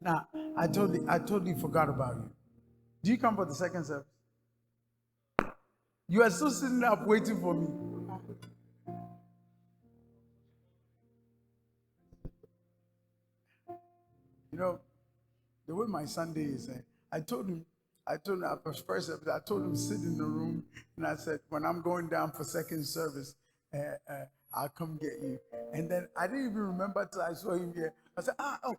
Now, I totally forgot about you. Do you come for the second service? You are still sitting up waiting for me. You know, the way my Sunday is, I told him after first service, I told him sit in the room, and I said, when I'm going down for second service, I'll come get you. And then I didn't even remember till I saw him here. I said, oh.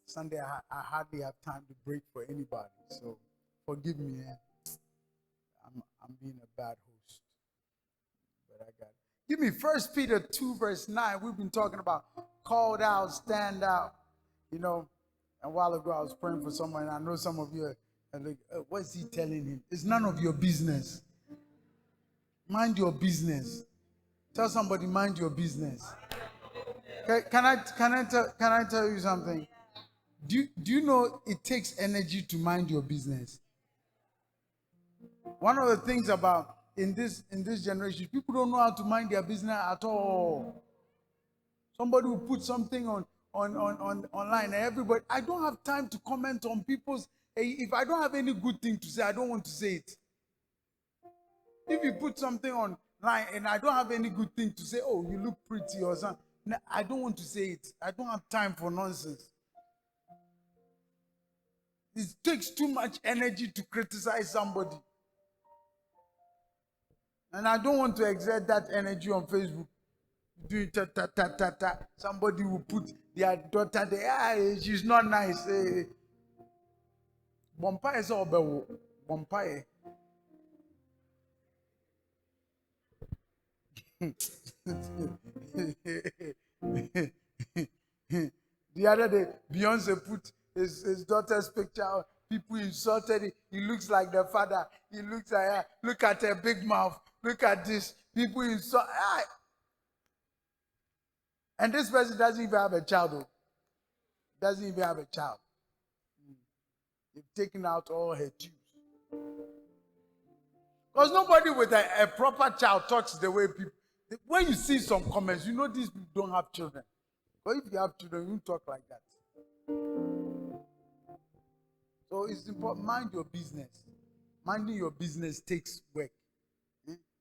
Sunday, I hardly have time to break for anybody, so forgive me. I'm being a bad host, but I got it. Give me 1 Peter 2 verse 9. We've been talking about called out, stand out. You know, a while ago I was praying for someone, and I know some of you are like, what's he telling him? It's none of your business. Mind your business. Tell somebody, mind your business. Can I tell you something? Do you know it takes energy to mind your business? One of the things about in this generation, people don't know how to mind their business at all. Somebody will put something on online, and everybody. I don't have time to comment on people's. If I don't have any good thing to say, I don't want to say it. If you put something online and I don't have any good thing to say, oh, you look pretty or something, I don't want to say it. I don't have time for nonsense. It takes too much energy to criticize somebody. And I don't want to exert that energy on Facebook. Doing ta ta ta ta ta. Somebody will put their daughter there. She's not nice. Bompaye is all bewo. Bompaye. The other day, Beyonce put his daughter's picture. People insulted it. He looks like the father. He looks like her. Look at her big mouth. Look at this. People insult. And this person doesn't even have a child. Doesn't even have a child. They've taken out all her tubes. Because nobody with a proper child talks the way people. When you see some comments, you know these people don't have children. But if you have children, you talk like that. So it's important. Mind your business. Minding your business takes work.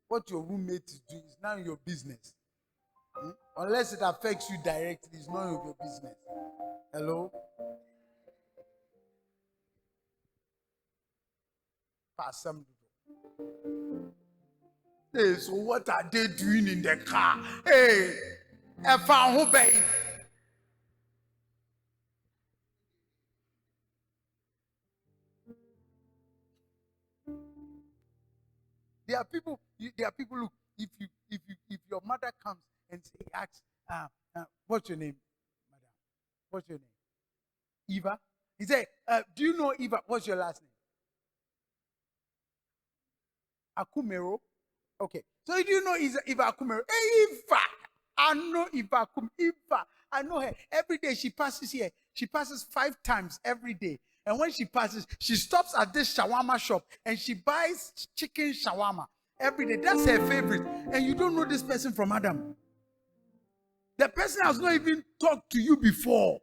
What your roommate is doing is none of your business. Unless it affects you directly, it's none of your business. Hello? Hey, so what are they doing in the car? Hey, I found Obeng. There are people. Look, if your mother comes and asks, what's your name, madam? What's your name? Eva. He said, do you know Eva? What's your last name? Akumero. Okay. So do you know Eva Akumero? Hey, Eva. I know Eva Eva. I know her. Every day she passes here. She passes 5 times every day. And when she passes, she stops at this shawarma shop and she buys chicken shawarma every day. That's her favorite. And you don't know this person from Adam. The person has not even talked to you before,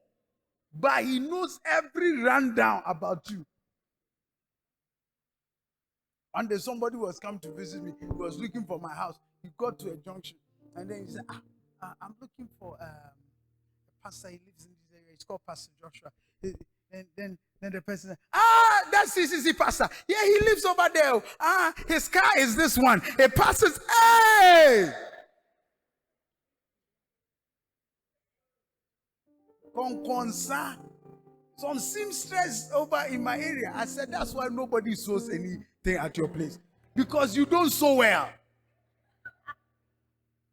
but he knows every rundown about you. One day somebody was come to visit me. He was looking for my house. He got to a junction. And then he said, I'm looking for a pastor. He lives in this area. It's called Pastor Joshua. And then the person said, that's CCC pastor. Yeah, he lives over there. His car is this one. He passes. Hey! Conconsa. Some seamstress over in my area. I said, that's why nobody sews anything at your place. Because you don't sew well.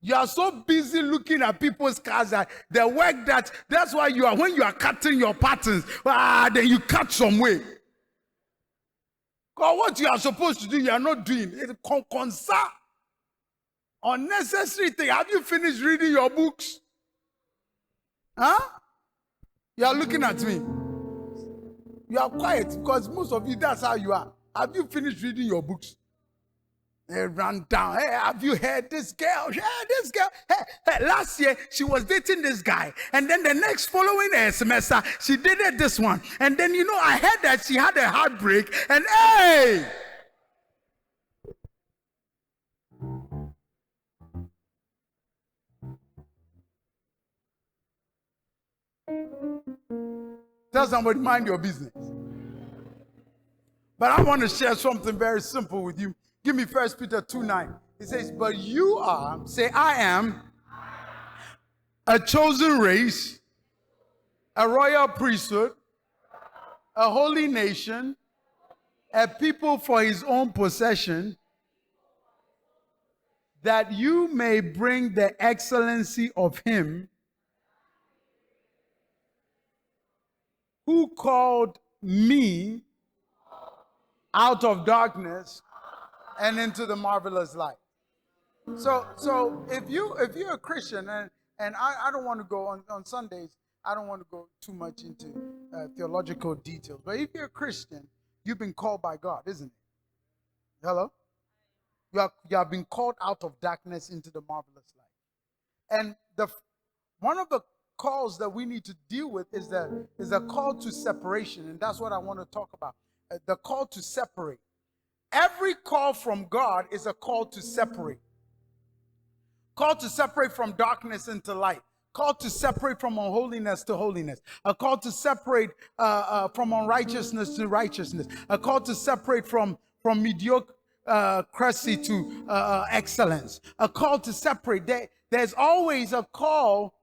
You are so busy looking at people's cars that the work that's why when you are cutting your patterns, then you cut some way. Because what you are supposed to do, you are not doing. It's concern. Unnecessary thing. Have you finished reading your books? Huh? You are looking at me. You are quiet because most of you, that's how you are. Have you finished reading your books? They ran down. Hey, have you heard this girl? Yeah, this girl. Hey, last year she was dating this guy, and then the next following semester she dated this one, and then I heard that she had a heartbreak. And hey, tell somebody, mind your business. But I want to share something very simple with you. Give me 1 Peter 2:9. It says, but you are, say, I am a chosen race, a royal priesthood, a holy nation, a people for his own possession, that you may bring the excellency of him who called me out of darkness and into the marvelous light. So if you're a Christian, and I don't want to go on Sundays, I don't want to go too much into theological details, but if you're a Christian, you've been called by God, isn't it? Hello? You have been called out of darkness into the marvelous light. And one of the calls that we need to deal with is the call to separation, and that's what I want to talk about. The call to separate. Every call from God is a call to separate. Call to separate from darkness into light. Call to separate from unholiness to holiness. A call to separate from unrighteousness to righteousness. A call to separate from mediocrity to excellence. A call to separate. There's always a call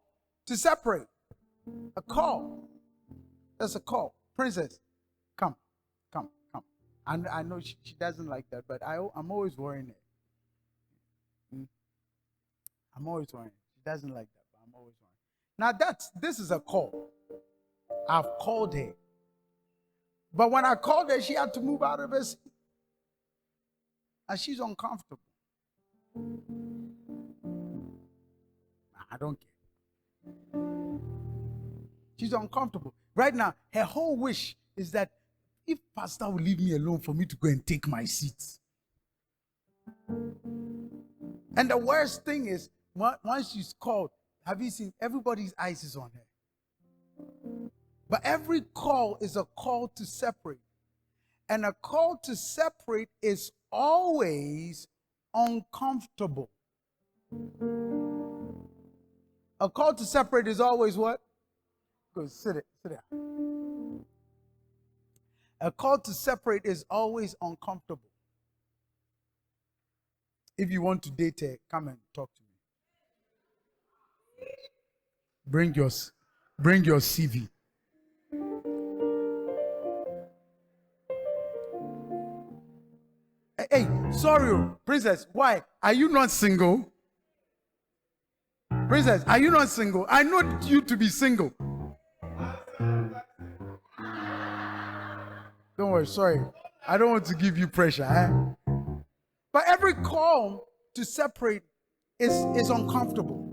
to separate. A call. There's a call. Princess, come. I know she doesn't like that, but I'm always worrying it. I'm always worrying. She doesn't like that, but I'm always worrying. Now this is a call. I've called her. But when I called her, she had to move out of her seat. And she's uncomfortable. I don't care. She's uncomfortable. Right now, her whole wish is that if pastor will leave me alone for me to go and take my seat. And the worst thing is, once she's called, have you seen, everybody's eyes is on her. But every call is a call to separate. And a call to separate is always uncomfortable. A call to separate is always what? Go sit there. A call to separate is always uncomfortable. If you want to date her, come and talk to me. Bring your CV. Hey, sorry, Princess, why? Are you not single? Princess, are you not single? I know you to be single. Don't worry, sorry. I don't want to give you pressure. But every call to separate is uncomfortable.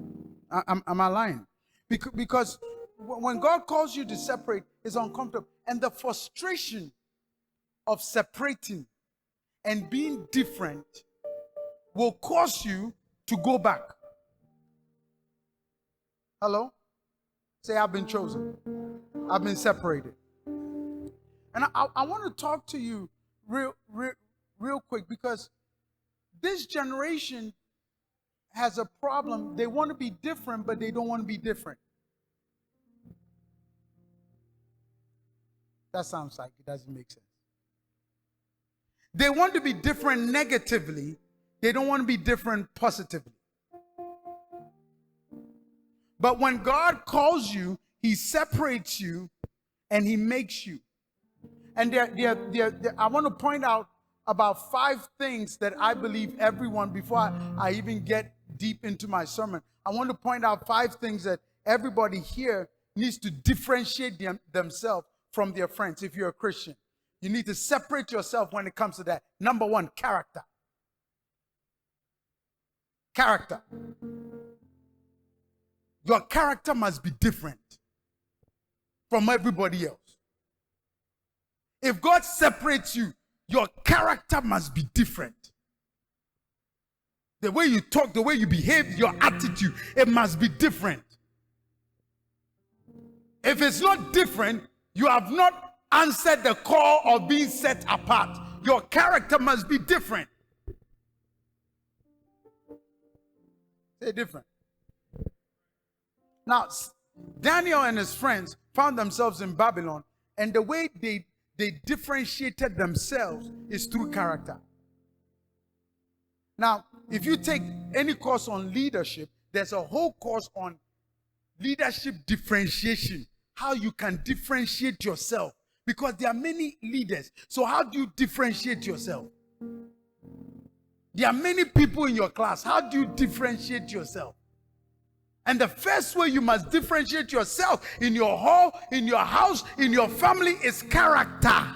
Am I lying? Because when God calls you to separate, it's uncomfortable. And the frustration of separating and being different will cause you to go back. Hello? Say, I've been chosen. I've been separated. And I want to talk to you real quick, because this generation has a problem. They want to be different, but they don't want to be different. That sounds like it doesn't make sense. They want to be different negatively. They don't want to be different positively. But when God calls you, He separates you and He makes you. And I want to point out about 5 things that I believe everyone, before I even get deep into my sermon, I want to point out 5 things that everybody here needs to differentiate themselves from their friends. If you're a Christian, you need to separate yourself when it comes to that. Number 1, character. Character. Your character must be different from everybody else. If God separates you, your character must be different. The way you talk, the way you behave, your attitude, it must be different. If it's not different, you have not answered the call of being set apart. Your character must be different. Say different. Now, Daniel and his friends found themselves in Babylon, and the way they differentiated themselves is through character. Now, if you take any course on leadership, there's a whole course on leadership differentiation, how you can differentiate yourself, because there are many leaders. So how do you differentiate yourself? There are many people in your class. How do you differentiate yourself? And the first way you must differentiate yourself in your hall, in your house, in your family is character.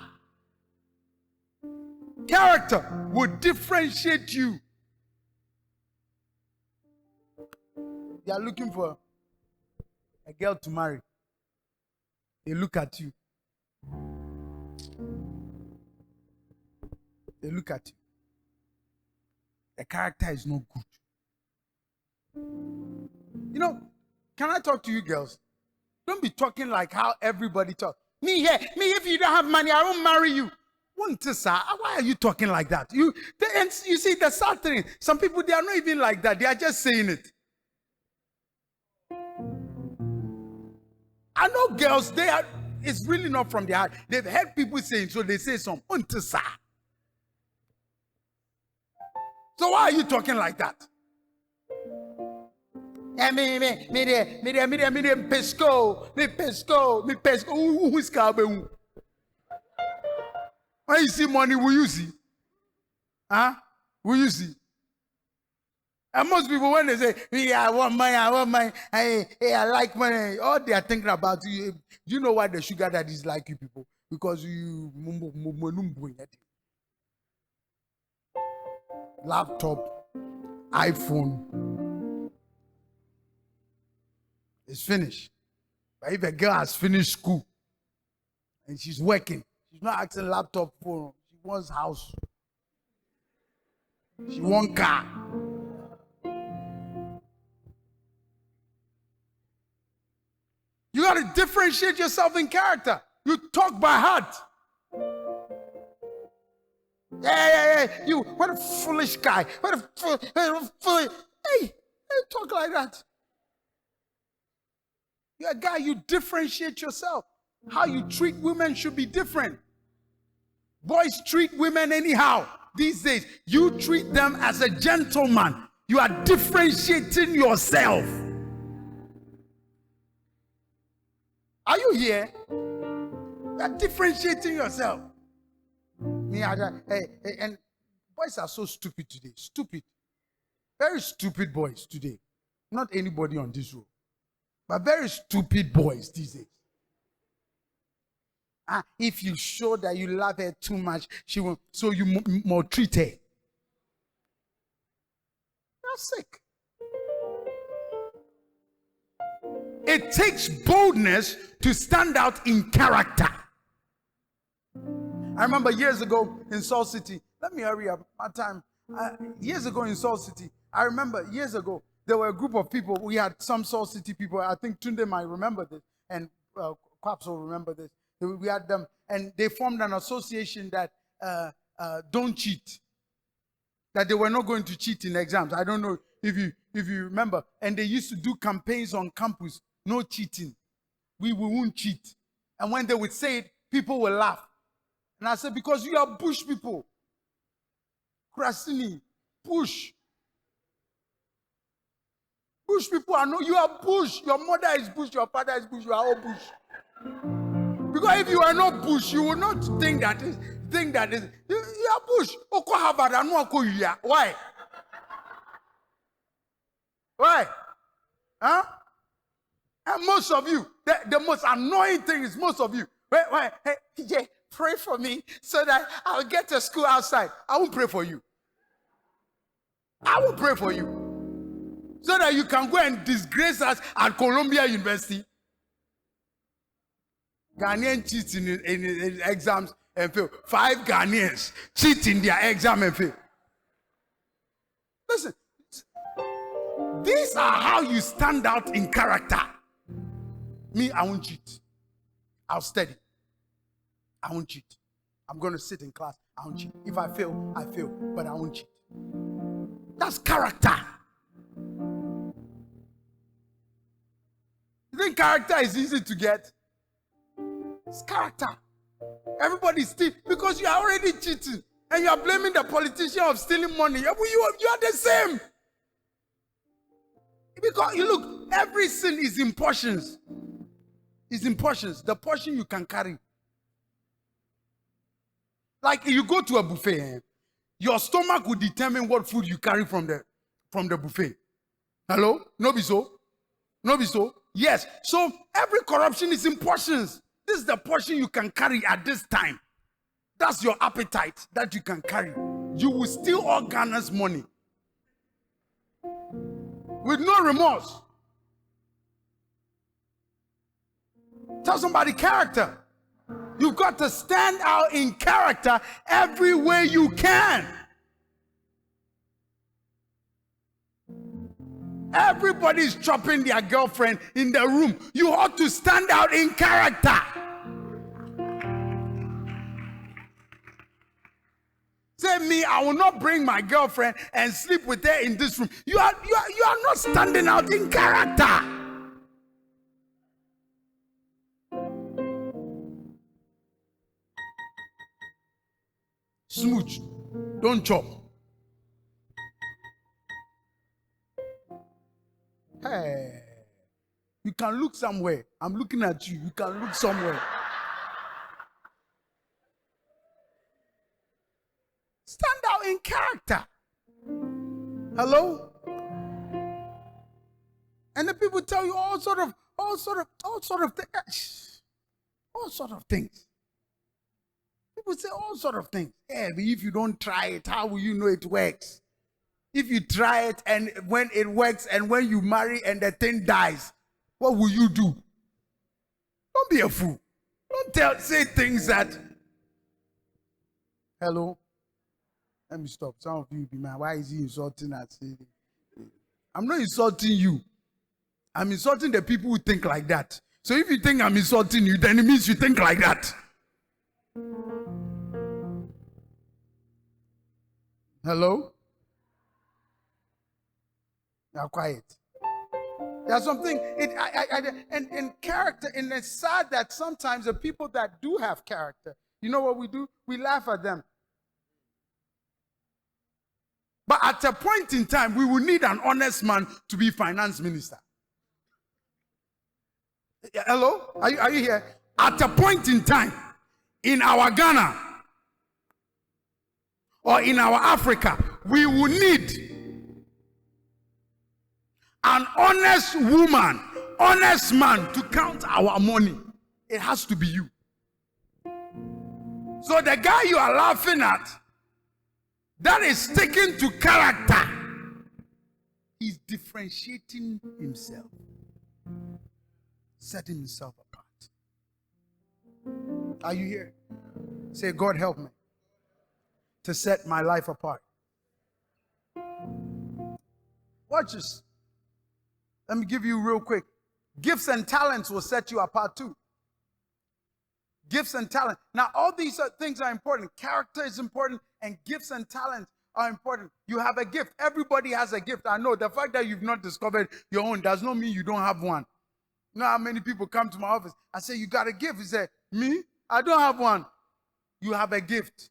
Character will differentiate you. They are looking for a girl to marry. They look at you. They look at you. The character is not good. You know, can I talk to you girls? Don't be talking like how everybody talks. Me here, me if you don't have money, I won't marry you. Why are you talking like that? You see, the sad thing, some people, they are not even like that. They are just saying it. I know girls, it's really not from their heart. They've heard people saying, so they say some. So why are you talking like that? Me pesco. Who's Kabe? When you see money, will you see? Huh? Will you see? And most people, when they say, I want money, I like money, all they are thinking about you. Do you know why the sugar daddies like you people? Because you laptop, iPhone. It's finished. But if a girl has finished school and she's working, she's not asking laptop, phone. She wants house. She wants car. You got to differentiate yourself in character. You talk by heart. Yeah. You, what a foolish guy. What a foolish. Hey, talk like that. You're a guy, you differentiate yourself. How you treat women should be different. Boys treat women anyhow these days. You treat them as a gentleman. You are differentiating yourself. Are you here? You are differentiating yourself. And boys are so stupid today. Stupid. Very stupid boys today. Not anybody on this road. But very stupid boys these days. If you show that you love her too much, she will. So you maltreat her. You're sick. It takes boldness to stand out in character. I remember years ago in Salt City. Let me hurry up. My time. Years ago in Salt City. I remember years ago. There were a group of people. We had some Salt City people. I think Tunde might remember this, and Kwaps will remember this. We had them, and they formed an association that don't cheat. That they were not going to cheat in exams. I don't know if you remember. And they used to do campaigns on campus. No cheating. We won't cheat. And when they would say it, people will laugh. And I said, because you are bush people. Krasini, bush. Bush people are no, you are bush. Your mother is bush, your father is bush, you are all bush. Because if you are not bush, you will not think that is you are bush. Why? Why? Huh? And most of you, the most annoying thing is most of you. Why? Hey, TJ, pray for me so that I'll get to school outside. I won't pray for you. I will pray for you. So that you can go and disgrace us at Columbia University. Ghanaian cheat in exams and fail. 5 Ghanaians cheat in their exam and fail. Listen, These are how you stand out in character. Me, I won't cheat. I'll study. I won't cheat. I'm going to sit in class. I won't cheat. If I fail, I fail. But I won't cheat. That's character. You think character is easy to get? It's character. Everybody's stealing because you are already cheating. And you are blaming the politician of stealing money. You are the same. Because you look, every sin is in portions. It's in portions. The portion you can carry. Like if you go to a buffet, your stomach will determine what food you carry from the buffet. Hello? No be so? No be so? Yes. So every corruption is in portions. This is the portion you can carry at this time. That's your appetite that you can carry. You will steal all Ghana's money with no remorse. Tell somebody character. You've got to stand out in character every way you can. Everybody's chopping their girlfriend in the room. You ought to stand out in character. Say me, I will not bring my girlfriend and sleep with her in this room. You are not standing out in character. Smooch, don't chop. Hey, you can look somewhere. I'm looking at you. You can look somewhere. Stand out in character. Hello? And the people tell you all sort of things. All sort of things. People say all sort of things. Yeah, but if you don't try it, how will you know it works? If you try it and when it works and when you marry and the thing dies, what will you do? Don't be a fool. Don't say things that. Hello? Let me stop. Some of you be mad. Why is he insulting us? I'm not insulting you. I'm insulting the people who think like that. So if you think I'm insulting you, then it means you think like that. Hello? Now quiet. There's something in character, and it's sad that sometimes the people that do have character, you know what we do? We laugh at them. But at a point in time, we will need an honest man to be finance minister. Hello? Are you here? At a point in time, in our Ghana or in our Africa, we will need an honest woman, honest man to count our money. It has to be you. So the guy you are laughing at, that is sticking to character, he's differentiating himself, setting himself apart. Are you here? Say, God help me to set my life apart. Watch this. Let me give you real quick. Gifts and talents will set you apart too. Gifts and talent. Now, all these things are important. Character is important, and gifts and talents are important. You have a gift. Everybody has a gift. I know the fact that you've not discovered your own does not mean you don't have one. You know how many people come to my office? I say, you got a gift. He say, me? I don't have one. You have a gift.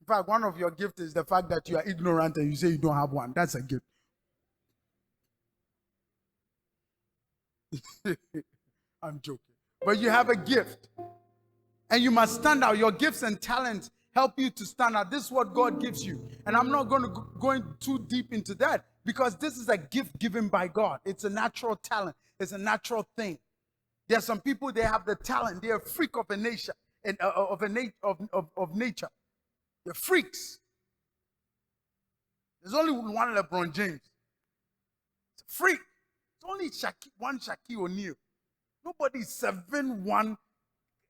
In fact, one of your gifts is the fact that you are ignorant and you say you don't have one. That's a gift. I'm joking. But you have a gift. And you must stand out. Your gifts and talents help you to stand out. This is what God gives you. And I'm not going to go too deep into that because this is a gift given by God. It's a natural talent. It's a natural thing. There are some people, they have the talent. They're a freak of a nature. Of nature. They're freaks. There's only one LeBron James. It's a freak. It's only one Shaquille O'Neal. Nobody's 7'1"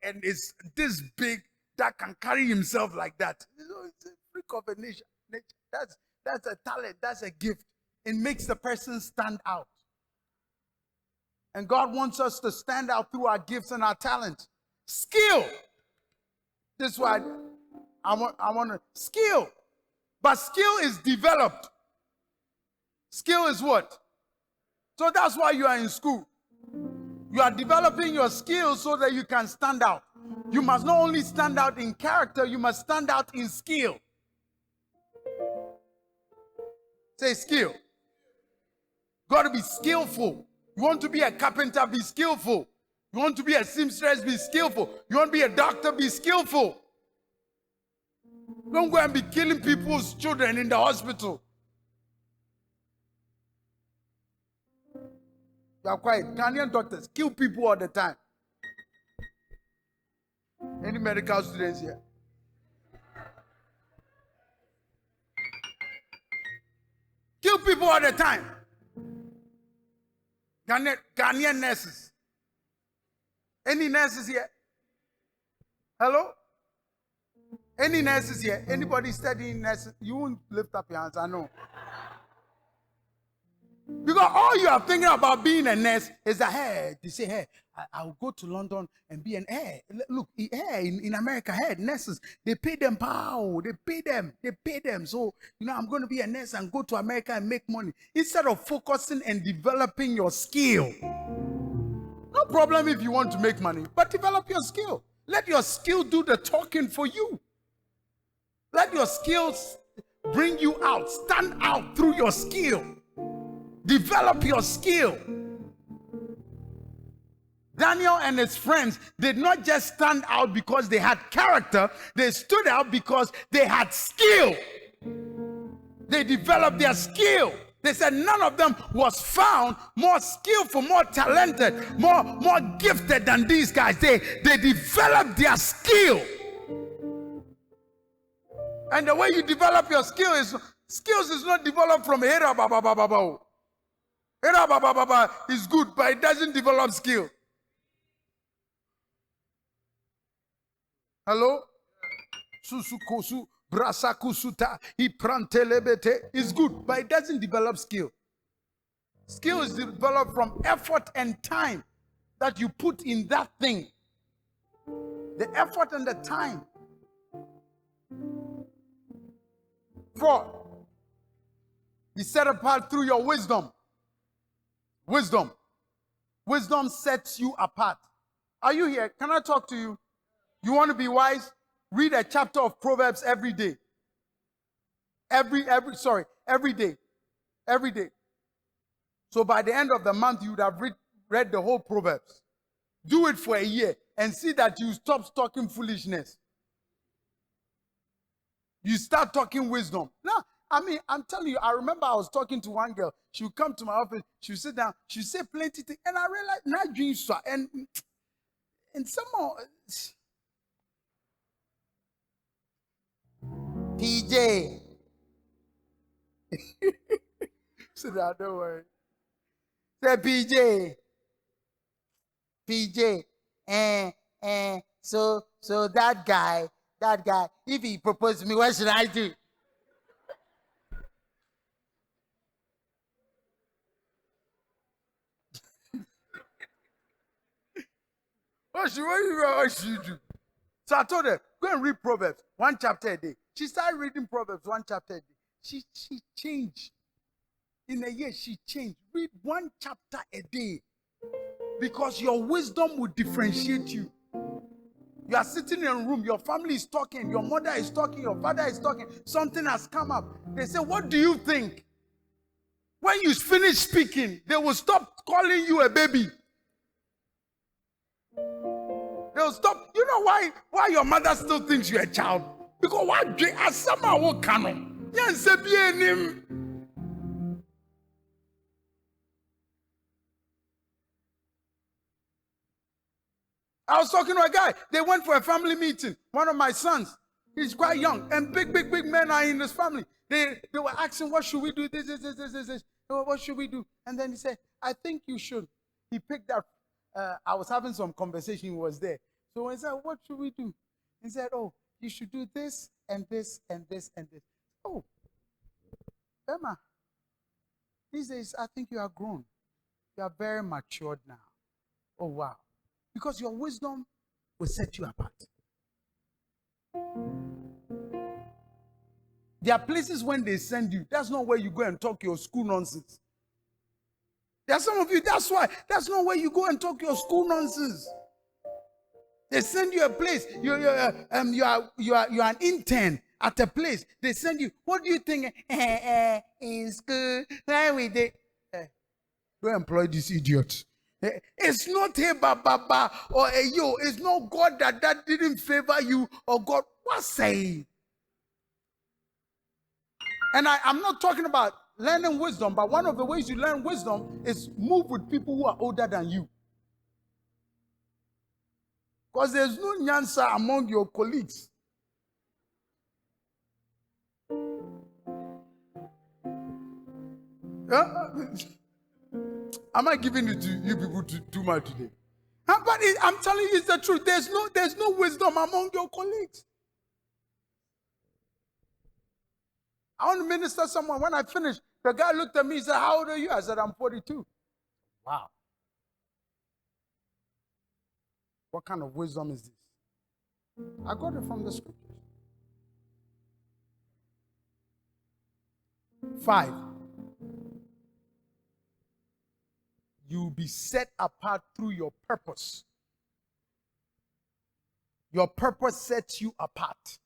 and is this big that can carry himself like that. It's a freak of a nature. That's a talent. That's a gift. It makes the person stand out. And God wants us to stand out through our gifts and our talents. Skill. This is why I want to skill. But skill is developed. Skill is what? So that's why you are in school. You are developing your skills so that you can stand out. You must not only stand out in character, you must stand out in skill. Say skill. Got to be skillful. You want to be a carpenter, be skillful. You want to be a seamstress, be skillful. You want to be a doctor, be skillful. Don't go and be killing people's children in the hospital. You are quiet. Ghanaian doctors kill people all the time. Any medical students here? Kill people all the time. Ghanaian nurses. Any nurses here? Hello? Any nurses here? Anybody studying nurses? You won't lift up your hands, I know. Because all you are thinking about being a nurse is that, hey, they say, hey, I'll go to London and be an, hey, look, hey, in America, hey, nurses, they pay them pow, they pay them. So, I'm going to be a nurse and go to America and make money. Instead of focusing and developing your skill. No problem if you want to make money, but develop your skill. Let your skill do the talking for you. Let your skills bring you out, stand out through your skill. Develop your skill. Daniel and his friends did not just stand out because they had character. They stood out because they had skill. They developed their skill. They said none of them was found more skillful, more talented, more gifted than these guys. They developed their skill. And the way you develop your skills is not developed from Hera Baba Baba. Hera Baba Baba is good, but it doesn't develop skill. Hello? Susukosu brasakusuta iprantelebete is good, but it doesn't develop skill. Skill is developed from effort and time that you put in that thing. The effort and the time. 4. Be set apart through your wisdom. Wisdom. Wisdom sets you apart. Are you here? Can I talk to you? You want to be wise? Read a chapter of Proverbs every day. Every day. Every day. So by the end of the month, you would have read the whole Proverbs. Do it for a year and see that you stop talking foolishness. You start talking wisdom. Now, I'm telling you, I remember I was talking to one girl. She would come to my office. She would sit down. She would say plenty things. And I realized, not dreams. And somehow, PJ. Sit down, don't worry. Say PJ. So that guy, if he proposed to me, what should I do? What should you do? So I told her, go and read Proverbs, 1 chapter a day. She started reading Proverbs 1 chapter a day. She changed. In a year, she changed. Read 1 chapter a day. Because your wisdom will differentiate you. You are sitting in a room, your family is talking, your mother is talking, your father is talking, something has come up. They say, what do you think? When you finish speaking, they will stop calling you a baby. They'll stop. You know why your mother still thinks you're a child? Because what somehow will come. Yes, I was talking to a guy. They went for a family meeting. One of my sons, he's quite young, and big men are in his family. They were asking, what should we do? This. What should we do? And then he said, I think you should. He picked up. I was having some conversation. He was there. So I said, what should we do? He said, oh, you should do this and this and this and this. Oh, Emma, these days I think you are grown. You are very matured now. Oh, wow. Because your wisdom will set you apart. There are places when they send you, that's not where you go and talk your school nonsense. There are some of you, that's not where you go and talk your school nonsense. They send you a place. You are an intern at a place. They send you. What do you think in school? Why we they? Don't employ this idiot. It's not hey baba or hey yo. It's not God that didn't favor you or God. What say? And I'm not talking about learning wisdom, but one of the ways you learn wisdom is move with people who are older than you. Because there's no nyansa among your colleagues. Am I giving it to you people too much today? But I'm telling you, it's the truth. There's no wisdom among your colleagues. I want to minister to someone. When I finished, the guy looked at me and said, "How old are you?" I said, "I'm 42. Wow. What kind of wisdom is this? I got it from the scriptures. 5. You'll be set apart through your purpose. Your purpose sets you apart.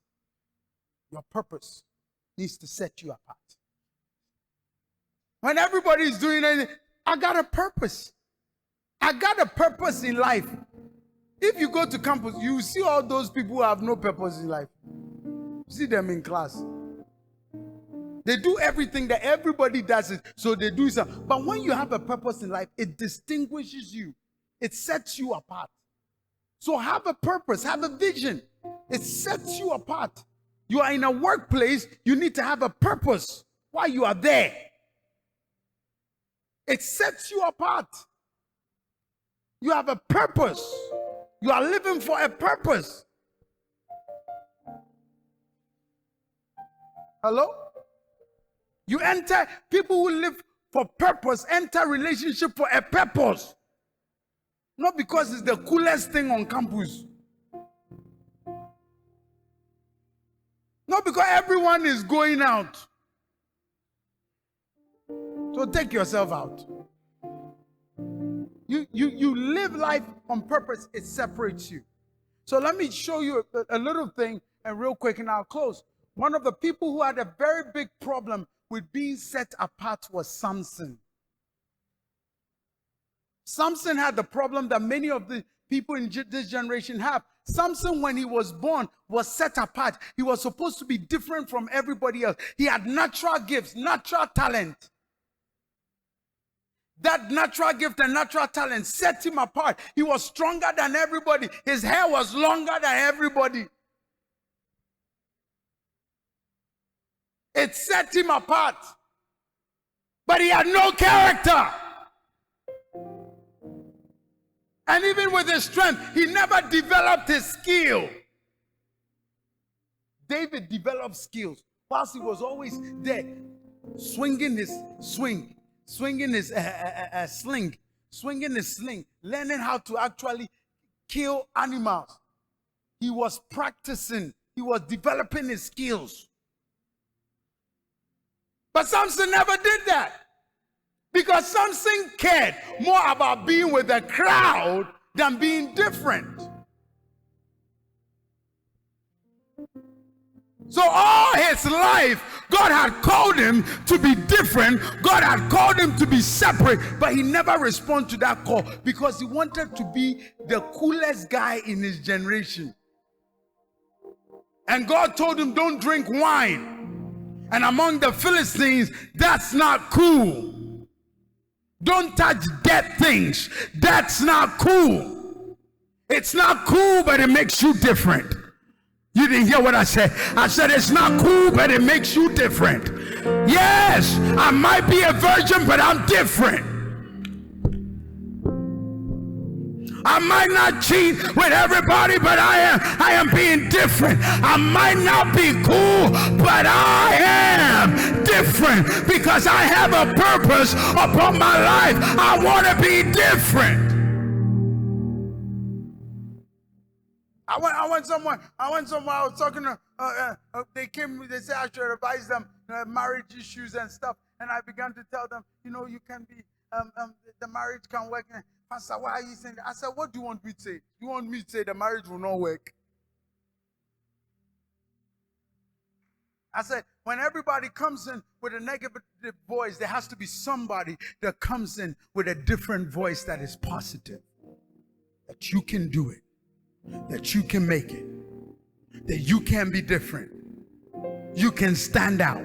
Your purpose needs to set you apart. When everybody is doing anything, I got a purpose. I got a purpose in life. If you go to campus, you see all those people who have no purpose in life. You see them in class. They do everything that everybody does it, so they do something. But when you have a purpose in life, it distinguishes you. It sets you apart. So have a purpose, have a vision. It sets you apart. You are in a workplace, you need to have a purpose while you are there. It sets you apart. You have a purpose. You are living for a purpose. Hello? You enter, people who live for purpose, enter relationship for a purpose. Not because it's the coolest thing on campus. Not because everyone is going out. So take yourself out. You live life on purpose, it separates you. So let me show you a little thing, and real quick, and I'll close. One of the people who had a very big problem with being set apart was Samson. Samson had the problem that many of the people in this generation have. Samson, when he was born, was set apart. He was supposed to be different from everybody else. He had natural gifts, natural talent. That natural gift and natural talent set him apart. He was stronger than everybody. His hair was longer than everybody. It set him apart. But he had no character. And even with his strength, he never developed his skill. David developed skills whilst he was always there, swinging his swing, swinging his sling, learning how to actually kill animals. He was practicing. He was developing his skills. But Samson never did that. Because Samson cared more about being with the crowd than being different. So all his life, God had called him to be different. God had called him to be separate. But he never responded to that call because he wanted to be the coolest guy in his generation. And God told him, don't drink wine. And among the Philistines, that's not cool. Don't touch dead things. That's not cool. It's not cool, but it makes you different. You didn't hear what I said. I said it's not cool, but it makes you different. Yes, I might be a virgin, but I'm different. I might not cheat with everybody, but I am being different. I might not be cool, but I am different because I have a purpose upon my life. I want to be different. I went somewhere. I was talking to, they came, they said I should advise them marriage issues and stuff. And I began to tell them, you can be, the marriage can work. Pastor, why are you saying that? I said, what do you want me to say? You want me to say the marriage will not work? I said, when everybody comes in with a negative voice, there has to be somebody that comes in with a different voice that is positive. That you can do it. That you can make it. That you can be different. You can stand out.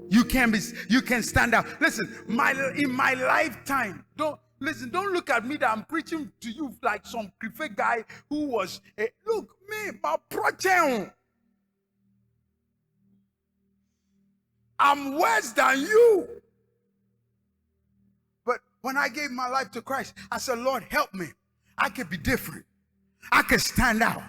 You can stand out. Listen, in my lifetime, don't look at me that I'm preaching to you like some fake guy who was look me, my project. I'm worse than you. But when I gave my life to Christ, I said, Lord, help me. I could be different. I could stand out.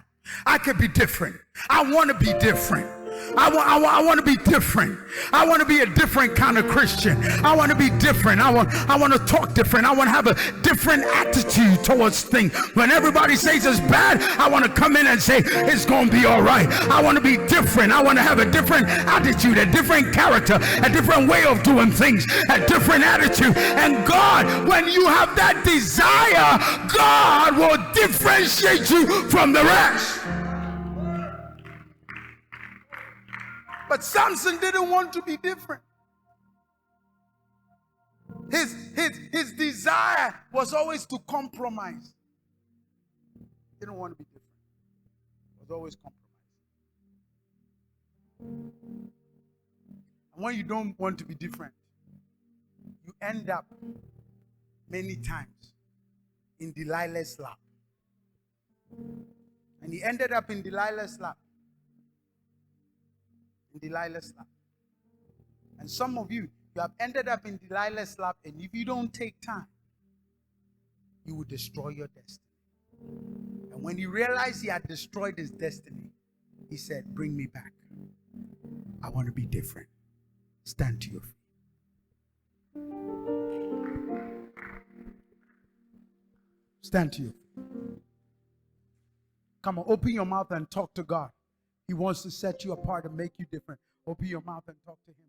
I could be different. I want to be different. I want to be different. I want to be a different kind of Christian. I want to be different. I want to talk different. I want to have a different attitude towards things. When everybody says it's bad, I want to come in and say it's going to be all right. I want to be different. I want to have a different attitude, a different character, a different way of doing things, a different attitude. And God, when you have that desire, God will differentiate you from the rest. But Samson didn't want to be different. His desire was always to compromise. He didn't want to be different. It was always compromise. And when you don't want to be different, you end up many times in Delilah's lap. And he ended up in Delilah's lap. Delilah's lap. And some of you have ended up in Delilah's lap, and if you don't take time, you will destroy your destiny. And when he realized he had destroyed his destiny, he said, bring me back. I want to be different. Stand to your feet. Stand to your feet. Come on, open your mouth and talk to God. He wants to set you apart and make you different. Open your mouth and talk to him.